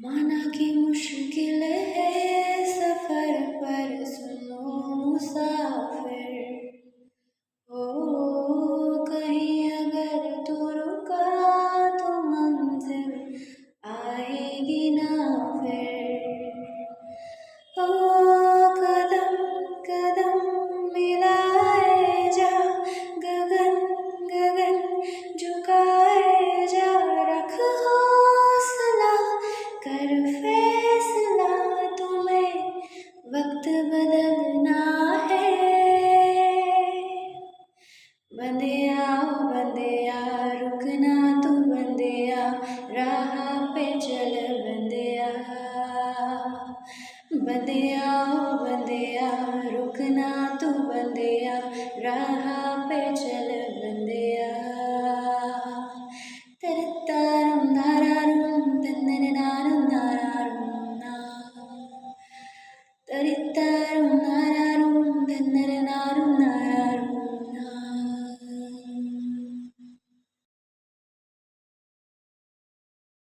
माना कि मुश्किल है सफर पर सुनो मुसाफिर, ओ कहीं अगर तू रुका तो मंजिल आएगी ना फिर। ओ कदम कदम मिलाए जा, गगन गगन झुकाए जा, रख हौसला कर फैसला, तुम्हें वक्त बदलना है। बंदिया रुकना तू बंदिया, राह पे चल बंदिया। बंदिया रुकना तू बंदिया, राह पे चल बंदिया। तरतारुम नारारुम तन्नन नारुम नारारुम ना, तरिता